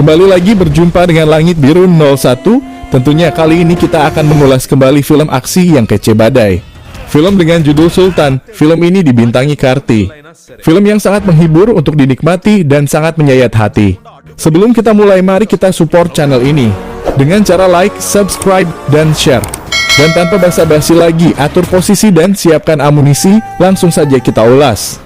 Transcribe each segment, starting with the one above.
Kembali lagi berjumpa dengan Langit Biru 01. Tentunya kali ini kita akan mengulas kembali film aksi yang kece badai. Film dengan judul Sultan. Film ini dibintangi Karti. Film yang sangat menghibur untuk dinikmati dan sangat menyayat hati. Sebelum kita mulai, mari kita support channel ini dengan cara like, subscribe, dan share. Dan tanpa basa-basi lagi, atur posisi dan siapkan amunisi, langsung saja kita ulas.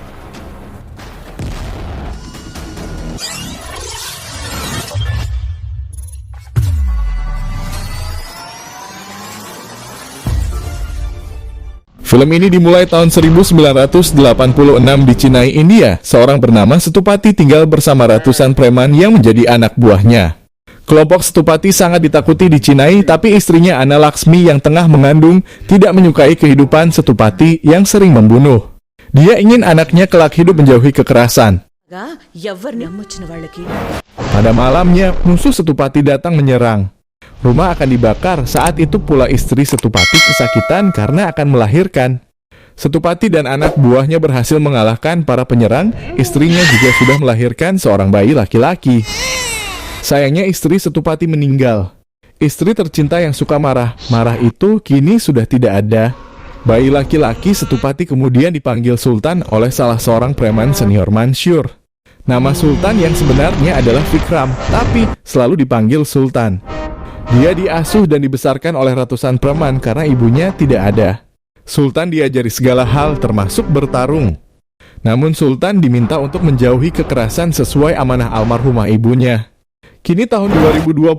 Film ini dimulai tahun 1986 di Chennai, India. Seorang bernama Setupati tinggal bersama ratusan preman yang menjadi anak buahnya. Kelompok Setupati sangat ditakuti di Chennai, tapi istrinya Anna Laksmi yang tengah mengandung tidak menyukai kehidupan Setupati yang sering membunuh. Dia ingin anaknya kelak hidup menjauhi kekerasan. Pada malamnya, musuh Setupati datang menyerang. Rumah akan dibakar. Saat itu pula istri Setupati kesakitan karena akan melahirkan. Setupati dan anak buahnya berhasil mengalahkan para penyerang. Istrinya juga sudah melahirkan seorang bayi laki-laki. Sayangnya istri Setupati meninggal. Istri tercinta yang suka marah itu kini sudah tidak ada. Bayi laki-laki Setupati kemudian dipanggil Sultan oleh salah seorang preman senior Mansur. Nama Sultan yang sebenarnya adalah Vikram, tapi selalu dipanggil Sultan. Dia diasuh dan dibesarkan oleh ratusan preman karena ibunya tidak ada. Sultan diajari segala hal termasuk bertarung. Namun Sultan diminta untuk menjauhi kekerasan sesuai amanah almarhumah ibunya. Kini tahun 2021,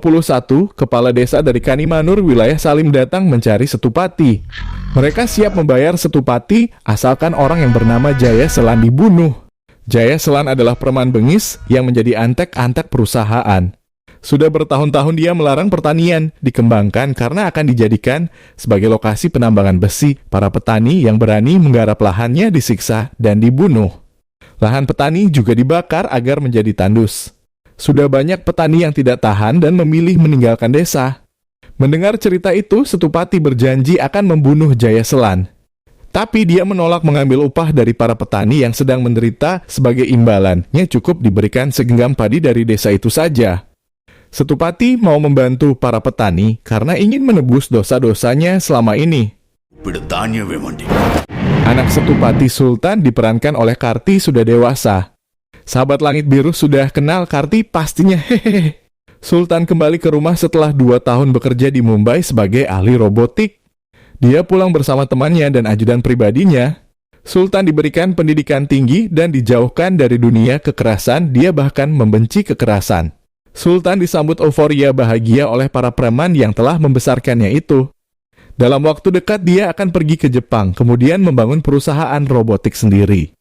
kepala desa dari Kanimanur, wilayah Salim datang mencari Setupati. Mereka siap membayar Setupati asalkan orang yang bernama Jaya Selan dibunuh. Jaya Selan adalah preman bengis yang menjadi antek-antek perusahaan. Sudah bertahun-tahun dia melarang pertanian dikembangkan karena akan dijadikan sebagai lokasi penambangan besi. Para petani yang berani menggarap lahannya disiksa dan dibunuh. Lahan petani juga dibakar agar menjadi tandus. Sudah banyak petani yang tidak tahan dan memilih meninggalkan desa. Mendengar cerita itu, Setupati berjanji akan membunuh Jaya Selan. Tapi dia menolak mengambil upah dari para petani yang sedang menderita. Sebagai imbalannya cukup diberikan segenggam padi dari desa itu saja. Setupati mau membantu para petani karena ingin menebus dosa-dosanya selama ini. Anak Setupati Sultan diperankan oleh Karti sudah dewasa. Sahabat Langit Biru sudah kenal Karti pastinya. Hehehe. Sultan kembali ke rumah setelah 2 tahun bekerja di Mumbai sebagai ahli robotik. Dia pulang bersama temannya dan ajudan pribadinya. Sultan diberikan pendidikan tinggi dan dijauhkan dari dunia kekerasan. Dia bahkan membenci kekerasan. Sultan disambut euforia bahagia oleh para preman yang telah membesarkannya itu. Dalam waktu dekat dia akan pergi ke Jepang, kemudian membangun perusahaan robotik sendiri.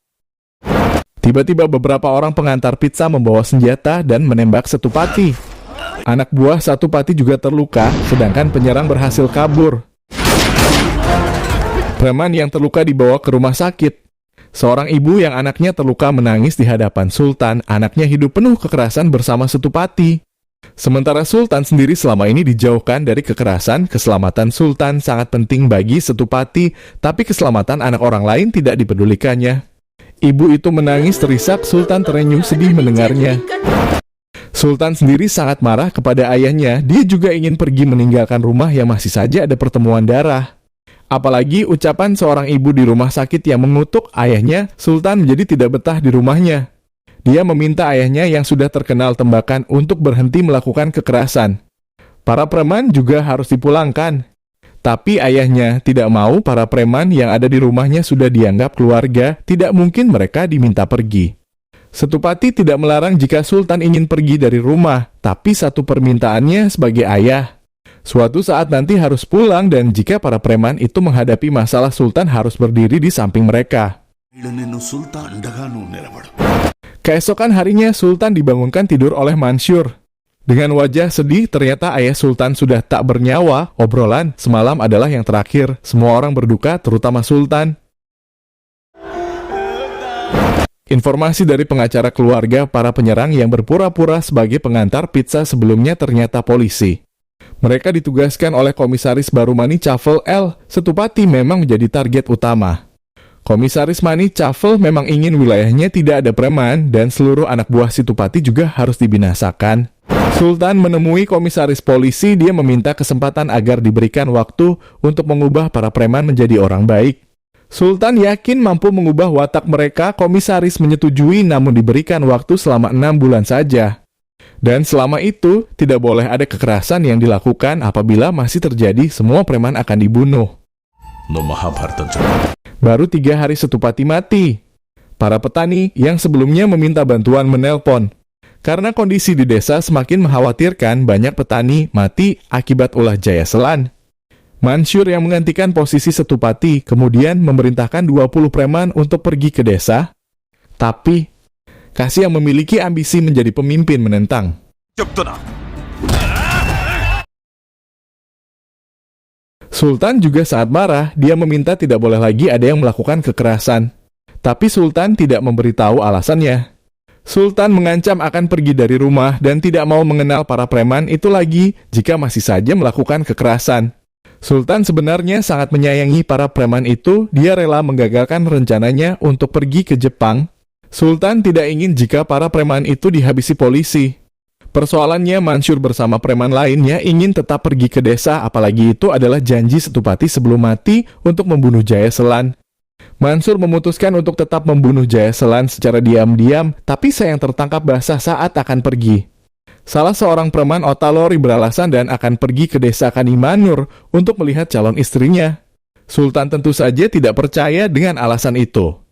Tiba-tiba beberapa orang pengantar pizza membawa senjata dan menembak Setupati. Anak buah Setupati juga terluka, sedangkan penyerang berhasil kabur. Preman yang terluka dibawa ke rumah sakit. Seorang ibu yang anaknya terluka menangis di hadapan Sultan. Anaknya hidup penuh kekerasan bersama Setupati. Sementara Sultan sendiri selama ini dijauhkan dari kekerasan. Keselamatan Sultan sangat penting bagi Setupati, tapi keselamatan anak orang lain tidak dipedulikannya. Ibu itu menangis terisak. Sultan terenyuh sedih mendengarnya. Sultan sendiri sangat marah kepada ayahnya. Dia juga ingin pergi meninggalkan rumah yang masih saja ada pertemuan darah. Apalagi ucapan seorang ibu di rumah sakit yang mengutuk ayahnya, Sultan menjadi tidak betah di rumahnya. Dia meminta ayahnya yang sudah terkenal tembakan untuk berhenti melakukan kekerasan. Para preman juga harus dipulangkan. Tapi ayahnya tidak mau. Para preman yang ada di rumahnya sudah dianggap keluarga, tidak mungkin mereka diminta pergi. Setupati tidak melarang jika Sultan ingin pergi dari rumah, tapi satu permintaannya sebagai ayah. Suatu saat nanti harus pulang dan jika para preman itu menghadapi masalah, Sultan harus berdiri di samping mereka. Keesokan harinya Sultan dibangunkan tidur oleh Mansur. Dengan wajah sedih, ternyata ayah Sultan sudah tak bernyawa. Obrolan semalam adalah yang terakhir. Semua orang berduka, terutama Sultan. Informasi dari pengacara keluarga para penyerang yang berpura-pura sebagai pengantar pizza sebelumnya ternyata polisi. Mereka ditugaskan oleh Komisaris baru Mani Chaffel L. Setupati memang menjadi target utama. Komisaris Mani Chaffel memang ingin wilayahnya tidak ada preman dan seluruh anak buah Setupati juga harus dibinasakan. Sultan menemui komisaris polisi, dia meminta kesempatan agar diberikan waktu untuk mengubah para preman menjadi orang baik. Sultan yakin mampu mengubah watak mereka. Komisaris menyetujui namun diberikan waktu selama 6 bulan saja. Dan selama itu, tidak boleh ada kekerasan yang dilakukan. Apabila masih terjadi, semua preman akan dibunuh. Baru 3 hari Setupati mati. Para petani yang sebelumnya meminta bantuan menelpon. Karena kondisi di desa semakin mengkhawatirkan, banyak petani mati akibat ulah Jaya Selan. Mansur yang menggantikan posisi Setupati kemudian memerintahkan 20 preman untuk pergi ke desa. Tapi, Kasih yang memiliki ambisi menjadi pemimpin menentang. Sultan juga saat marah, dia meminta tidak boleh lagi ada yang melakukan kekerasan. Tapi Sultan tidak memberitahu alasannya. Sultan mengancam akan pergi dari rumah dan tidak mau mengenal para preman itu lagi jika masih saja melakukan kekerasan. Sultan sebenarnya sangat menyayangi para preman itu, dia rela menggagalkan rencananya untuk pergi ke Jepang. Sultan tidak ingin jika para preman itu dihabisi polisi. Persoalannya, Mansur bersama preman lainnya ingin tetap pergi ke desa, apalagi itu adalah janji Setupati sebelum mati untuk membunuh Jaya Selan. Mansur memutuskan untuk tetap membunuh Jaya Selan secara diam-diam, tapi sayang tertangkap basah saat akan pergi. Salah seorang preman Otalori beralasan dan akan pergi ke desa Kanimanur untuk melihat calon istrinya. Sultan tentu saja tidak percaya dengan alasan itu.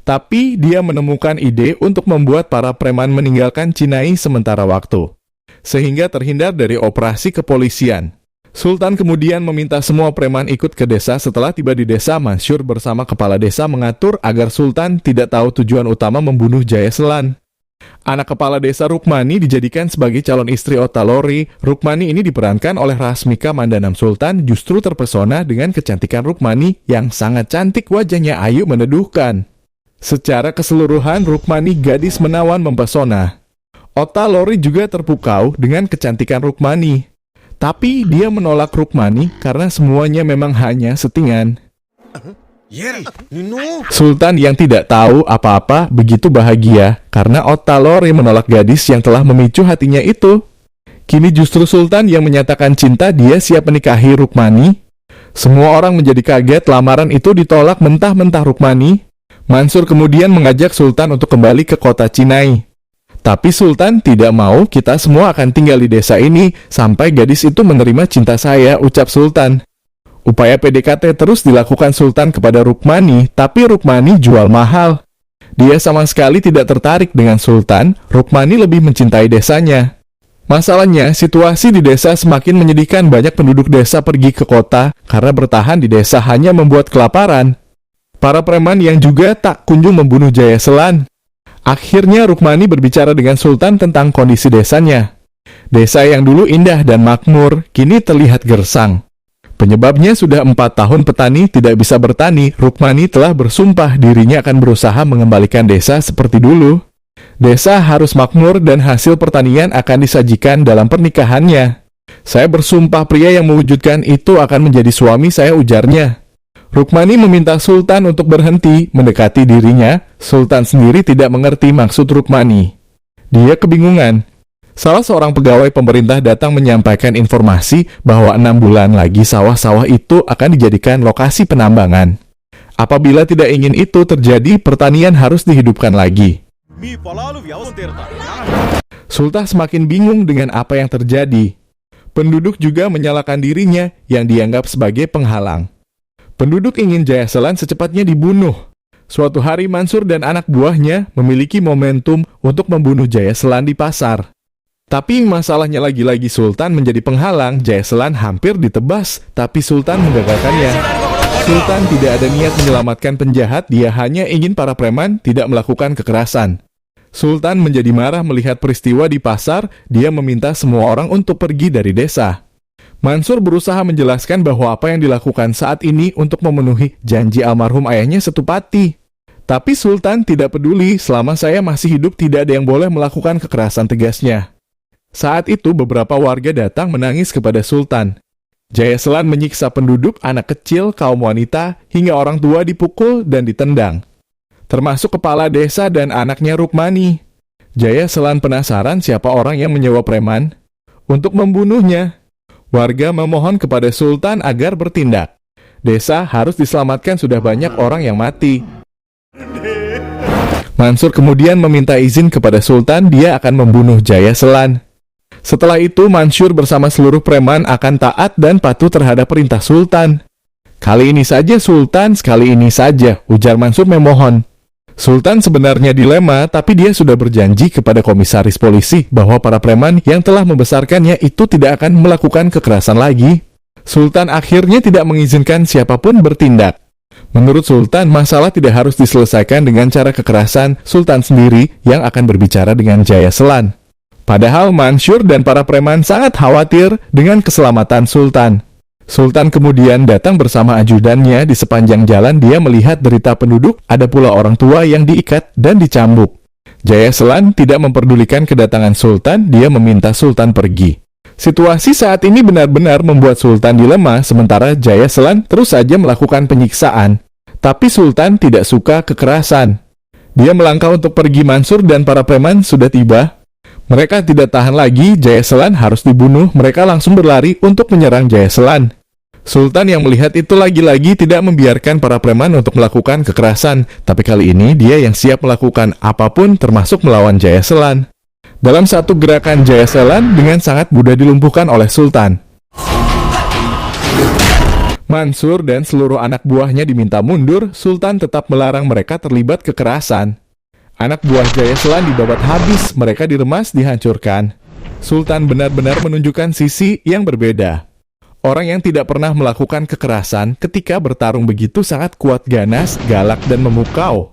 Tapi dia menemukan ide untuk membuat para preman meninggalkan Cinai sementara waktu, sehingga terhindar dari operasi kepolisian. Sultan kemudian meminta semua preman ikut ke desa. Setelah tiba di desa, Mansur bersama kepala desa mengatur agar Sultan tidak tahu tujuan utama membunuh Jaya Selan. Anak kepala desa Rukmani dijadikan sebagai calon istri Otalori. Rukmani ini diperankan oleh Rasmika Mandanam. Sultan justru terpesona dengan kecantikan Rukmani yang sangat cantik, wajahnya ayu meneduhkan. Secara keseluruhan, Rukmani gadis menawan mempesona. Otalori juga terpukau dengan kecantikan Rukmani. Tapi dia menolak Rukmani karena semuanya memang hanya settingan. Sultan yang tidak tahu apa-apa begitu bahagia karena Otalori menolak gadis yang telah memicu hatinya itu. Kini justru Sultan yang menyatakan cinta, dia siap menikahi Rukmani. Semua orang menjadi kaget, lamaran itu ditolak mentah-mentah Rukmani. Mansur kemudian mengajak Sultan untuk kembali ke kota Cinai. Tapi Sultan tidak mau, kita semua akan tinggal di desa ini sampai gadis itu menerima cinta saya, ucap Sultan. Upaya PDKT terus dilakukan Sultan kepada Rukmani, tapi Rukmani jual mahal. Dia sama sekali tidak tertarik dengan Sultan, Rukmani lebih mencintai desanya. Masalahnya, situasi di desa semakin menyedihkan, banyak penduduk desa pergi ke kota karena bertahan di desa hanya membuat kelaparan. Para preman yang juga tak kunjung membunuh Jaya Selan. Akhirnya Rukmani berbicara dengan Sultan tentang kondisi desanya. Desa yang dulu indah dan makmur, kini terlihat gersang. Penyebabnya sudah 4 tahun petani tidak bisa bertani. Rukmani telah bersumpah dirinya akan berusaha mengembalikan desa seperti dulu. Desa harus makmur dan hasil pertanian akan disajikan dalam pernikahannya. Saya bersumpah pria yang mewujudkan itu akan menjadi suami saya, ujarnya. Rukmani meminta Sultan untuk berhenti mendekati dirinya. Sultan sendiri tidak mengerti maksud Rukmani. Dia kebingungan. Salah seorang pegawai pemerintah datang menyampaikan informasi bahwa 6 bulan lagi sawah-sawah itu akan dijadikan lokasi penambangan. Apabila tidak ingin itu terjadi, pertanian harus dihidupkan lagi. Sultan semakin bingung dengan apa yang terjadi. Penduduk juga menyalahkan dirinya yang dianggap sebagai penghalang. Penduduk ingin Jaya Selan secepatnya dibunuh. Suatu hari Mansur dan anak buahnya memiliki momentum untuk membunuh Jaya Selan di pasar. Tapi masalahnya lagi-lagi Sultan menjadi penghalang. Jaya Selan hampir ditebas, tapi Sultan menggagalkannya. Sultan tidak ada niat menyelamatkan penjahat, dia hanya ingin para preman tidak melakukan kekerasan. Sultan menjadi marah melihat peristiwa di pasar, dia meminta semua orang untuk pergi dari desa. Mansur berusaha menjelaskan bahwa apa yang dilakukan saat ini untuk memenuhi janji almarhum ayahnya Setupati. Tapi Sultan tidak peduli, selama saya masih hidup tidak ada yang boleh melakukan kekerasan, tegasnya. Saat itu beberapa warga datang menangis kepada Sultan. Jaya Selan menyiksa penduduk, anak kecil, kaum wanita, hingga orang tua dipukul dan ditendang. Termasuk kepala desa dan anaknya Rukmani. Jaya Selan penasaran siapa orang yang menyewa preman. untuk membunuhnya. Warga memohon kepada Sultan agar bertindak. Desa harus diselamatkan, sudah banyak orang yang mati. Mansur kemudian meminta izin kepada Sultan, dia akan membunuh Jaya Selan. Setelah itu Mansur bersama seluruh preman akan taat dan patuh terhadap perintah Sultan. Kali ini saja Sultan, sekali ini saja, ujar Mansur memohon. Sultan sebenarnya dilema, tapi dia sudah berjanji kepada komisaris polisi bahwa para preman yang telah membesarkannya itu tidak akan melakukan kekerasan lagi. Sultan akhirnya tidak mengizinkan siapapun bertindak. Menurut Sultan, masalah tidak harus diselesaikan dengan cara kekerasan, Sultan sendiri yang akan berbicara dengan Jaya Selan. Padahal Mansur dan para preman sangat khawatir dengan keselamatan Sultan. Sultan kemudian datang bersama ajudannya. Di sepanjang jalan dia melihat derita penduduk, ada pula orang tua yang diikat dan dicambuk. Jaya Selan tidak memperdulikan kedatangan Sultan, dia meminta Sultan pergi. Situasi saat ini benar-benar membuat Sultan dilema, sementara Jaya Selan terus saja melakukan penyiksaan. Tapi Sultan tidak suka kekerasan. Dia melangkah untuk pergi. Mansur dan para preman sudah tiba. Mereka tidak tahan lagi, Jaya Selan harus dibunuh. Mereka langsung berlari untuk menyerang Jaya Selan. Sultan yang melihat itu lagi-lagi tidak membiarkan para preman untuk melakukan kekerasan, tapi kali ini dia yang siap melakukan apapun termasuk melawan Jaya Selan. Dalam satu gerakan, Jaya Selan dengan sangat mudah dilumpuhkan oleh Sultan. Mansur dan seluruh anak buahnya diminta mundur, Sultan tetap melarang mereka terlibat kekerasan. Anak buah Jaya Selan dibabat habis, mereka diremas, dihancurkan. Sultan benar-benar menunjukkan sisi yang berbeda. Orang yang tidak pernah melakukan kekerasan ketika bertarung begitu sangat kuat, ganas, galak, dan memukau.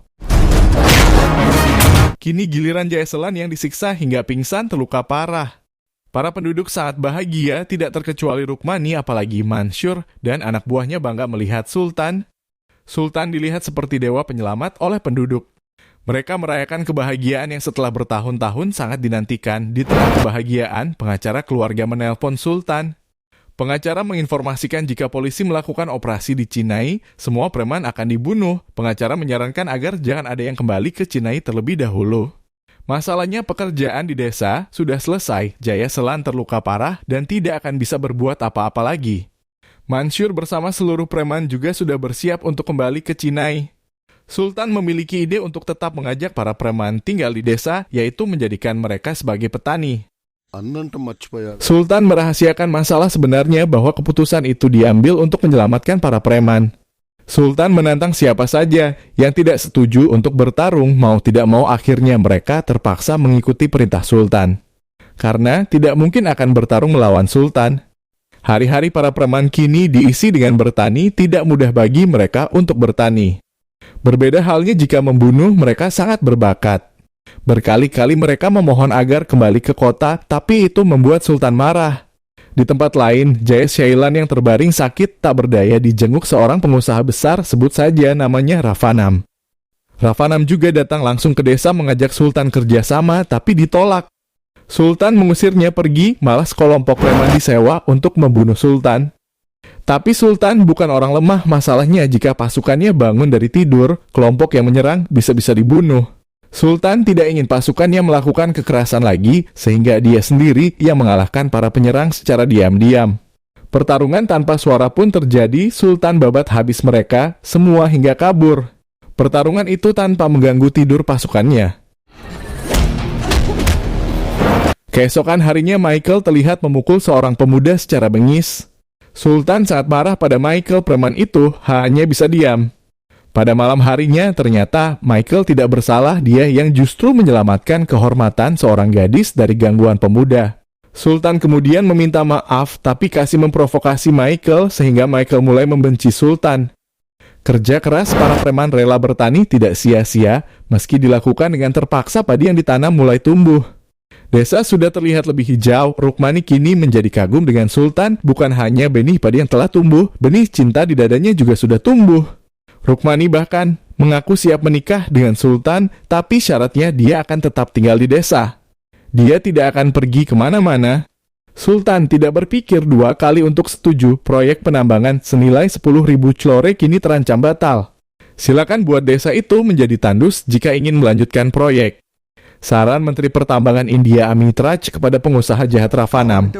Kini giliran Jaya Selan yang disiksa hingga pingsan, terluka parah. Para penduduk sangat bahagia, tidak terkecuali Rukmani, apalagi Mansur dan anak buahnya bangga melihat Sultan. Sultan dilihat seperti dewa penyelamat oleh penduduk. Mereka merayakan kebahagiaan yang setelah bertahun-tahun sangat dinantikan. Di tengah kebahagiaan, pengacara keluarga menelpon Sultan. Pengacara menginformasikan jika polisi melakukan operasi di Cinai, semua preman akan dibunuh. Pengacara menyarankan agar jangan ada yang kembali ke Cinai terlebih dahulu. Masalahnya pekerjaan di desa sudah selesai, Jaya Selan terluka parah dan tidak akan bisa berbuat apa-apa lagi. Mansur bersama seluruh preman juga sudah bersiap untuk kembali ke Cinai. Sultan memiliki ide untuk tetap mengajak para preman tinggal di desa, yaitu menjadikan mereka sebagai petani. Sultan merahasiakan masalah sebenarnya bahwa keputusan itu diambil untuk menyelamatkan para preman. Sultan menantang siapa saja yang tidak setuju untuk bertarung, mau tidak mau akhirnya mereka terpaksa mengikuti perintah Sultan. Karena tidak mungkin akan bertarung melawan Sultan. Hari-hari para preman kini diisi dengan bertani, tidak mudah bagi mereka untuk bertani. Berbeda halnya jika membunuh, mereka sangat berbakat. Berkali-kali mereka memohon agar kembali ke kota, tapi itu membuat Sultan marah. Di tempat lain, Jaya Selan yang terbaring sakit tak berdaya dijenguk seorang pengusaha besar, sebut saja namanya Ravanam. Ravanam juga datang langsung ke desa mengajak Sultan kerjasama, tapi ditolak. Sultan mengusirnya pergi, malah sekelompok preman disewa untuk membunuh Sultan. Tapi Sultan bukan orang lemah, masalahnya jika pasukannya bangun dari tidur, kelompok yang menyerang bisa-bisa dibunuh. Sultan tidak ingin pasukannya melakukan kekerasan lagi, sehingga dia sendiri yang mengalahkan para penyerang secara diam-diam. Pertarungan tanpa suara pun terjadi, Sultan babat habis mereka, semua hingga kabur. Pertarungan itu tanpa mengganggu tidur pasukannya. Keesokan harinya Michael terlihat memukul seorang pemuda secara bengis. Sultan sangat marah pada Michael, preman itu hanya bisa diam. Pada malam harinya, ternyata Michael tidak bersalah, dia yang justru menyelamatkan kehormatan seorang gadis dari gangguan pemuda. Sultan kemudian meminta maaf, tapi kasih memprovokasi Michael sehingga Michael mulai membenci Sultan. Kerja keras para preman rela bertani tidak sia-sia, meski dilakukan dengan terpaksa padi yang ditanam mulai tumbuh. Desa sudah terlihat lebih hijau, Rukmani kini menjadi kagum dengan Sultan, bukan hanya benih padi yang telah tumbuh, benih cinta di dadanya juga sudah tumbuh. Rukmani bahkan mengaku siap menikah dengan Sultan, tapi syaratnya dia akan tetap tinggal di desa. Dia tidak akan pergi kemana-mana. Sultan tidak berpikir dua kali untuk setuju, proyek penambangan senilai 10.000 clore kini terancam batal. Silakan buat desa itu menjadi tandus jika ingin melanjutkan proyek. Saran Menteri Pertambangan India Amit Raj kepada pengusaha jahat Ravanam.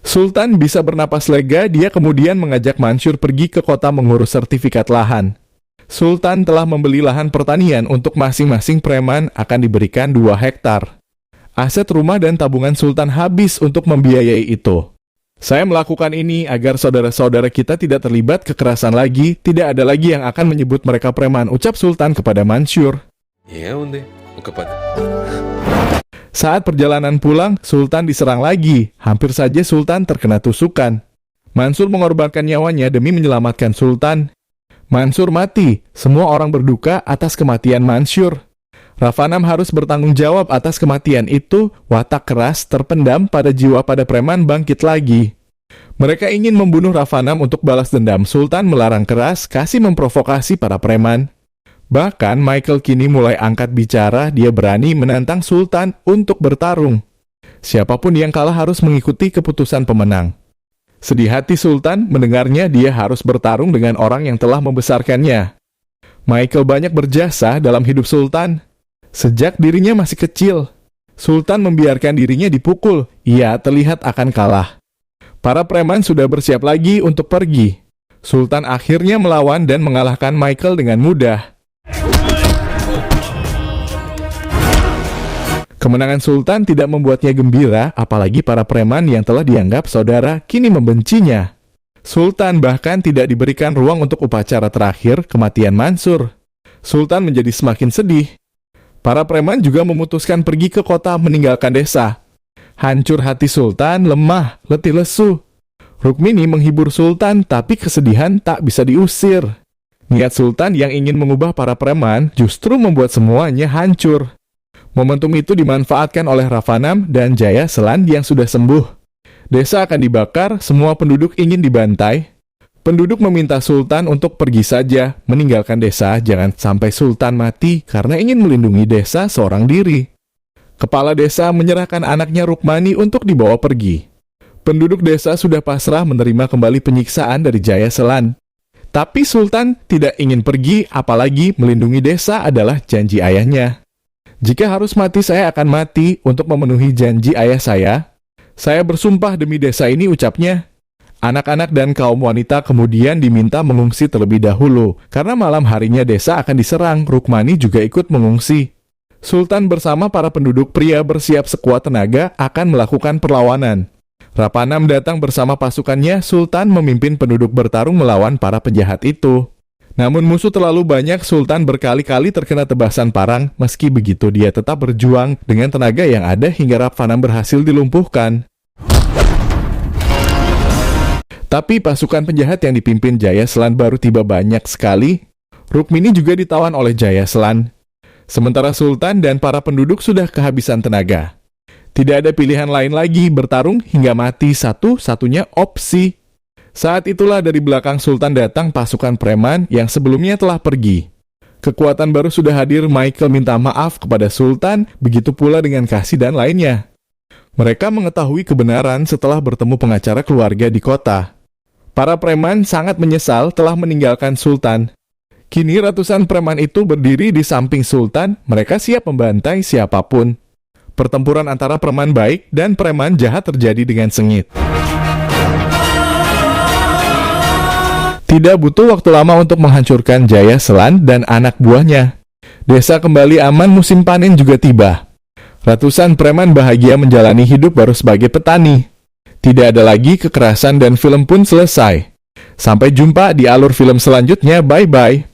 Sultan bisa bernapas lega, dia kemudian mengajak Mansur pergi ke kota mengurus sertifikat lahan. Sultan telah membeli lahan pertanian untuk masing-masing preman akan diberikan 2 hektar. Aset rumah dan tabungan Sultan habis untuk membiayai itu. Saya melakukan ini agar saudara-saudara kita tidak terlibat kekerasan lagi, tidak ada lagi yang akan menyebut mereka preman, ucap Sultan kepada Mansur. Saat perjalanan pulang, Sultan diserang lagi. Hampir saja Sultan terkena tusukan. Mansur mengorbankan nyawanya demi menyelamatkan Sultan. Mansur mati. Semua orang berduka atas kematian Mansur. Ravanam harus bertanggung jawab atas kematian itu. Watak keras terpendam pada jiwa pada preman bangkit lagi. Mereka ingin membunuh Ravanam untuk balas dendam. Sultan melarang keras, kasih memprovokasi para preman. Bahkan Michael kini mulai angkat bicara, dia berani menantang Sultan untuk bertarung. Siapapun yang kalah harus mengikuti keputusan pemenang. Sedih hati Sultan mendengarnya, dia harus bertarung dengan orang yang telah membesarkannya. Michael banyak berjasa dalam hidup Sultan. Sejak dirinya masih kecil, Sultan membiarkan dirinya dipukul. Ia terlihat akan kalah. Para preman sudah bersiap lagi untuk pergi. Sultan akhirnya melawan dan mengalahkan Michael dengan mudah. Kemenangan Sultan tidak membuatnya gembira, apalagi para preman yang telah dianggap saudara kini membencinya. Sultan bahkan tidak diberikan ruang untuk upacara terakhir kematian Mansur. Sultan menjadi semakin sedih. Para preman juga memutuskan pergi ke kota meninggalkan desa. Hancur hati Sultan, lemah, letih lesu. Rukmini menghibur Sultan, tapi kesedihan tak bisa diusir. Niat Sultan yang ingin mengubah para preman justru membuat semuanya hancur. Momentum itu dimanfaatkan oleh Ravanam dan Jaya Selan yang sudah sembuh. Desa akan dibakar, semua penduduk ingin dibantai. Penduduk meminta Sultan untuk pergi saja, meninggalkan desa, jangan sampai Sultan mati karena ingin melindungi desa seorang diri. Kepala desa menyerahkan anaknya Rukmani untuk dibawa pergi. Penduduk desa sudah pasrah menerima kembali penyiksaan dari Jaya Selan. Tapi Sultan tidak ingin pergi, apalagi melindungi desa adalah janji ayahnya. Jika harus mati, saya akan mati untuk memenuhi janji ayah saya. Saya bersumpah demi desa ini, ucapnya. Anak-anak dan kaum wanita kemudian diminta mengungsi terlebih dahulu, karena malam harinya desa akan diserang. Rukmani juga ikut mengungsi. Sultan bersama para penduduk pria bersiap sekuat tenaga akan melakukan perlawanan. Ravanam datang bersama pasukannya, Sultan memimpin penduduk bertarung melawan para penjahat itu. Namun musuh terlalu banyak, Sultan berkali-kali terkena tebasan parang. Meski begitu, dia tetap berjuang dengan tenaga yang ada hingga Ravanam berhasil dilumpuhkan. Tapi pasukan penjahat yang dipimpin Jaya Selan baru tiba banyak sekali. Rukmini juga ditawan oleh Jaya Selan. Sementara Sultan dan para penduduk sudah kehabisan tenaga. Tidak ada pilihan lain lagi, bertarung hingga mati satu-satunya opsi. Saat itulah dari belakang Sultan datang pasukan preman yang sebelumnya telah pergi. Kekuatan baru sudah hadir, Michael minta maaf kepada Sultan, begitu pula dengan Kasih dan lainnya. Mereka mengetahui kebenaran setelah bertemu pengacara keluarga di kota. Para preman sangat menyesal telah meninggalkan Sultan. Kini ratusan preman itu berdiri di samping Sultan, mereka siap membantai siapapun. Pertempuran antara preman baik dan preman jahat terjadi dengan sengit. Tidak butuh waktu lama untuk menghancurkan Jaya Selan dan anak buahnya. Desa kembali aman, musim panen juga tiba. Ratusan preman bahagia menjalani hidup baru sebagai petani. Tidak ada lagi kekerasan dan film pun selesai. Sampai jumpa di alur film selanjutnya, bye-bye.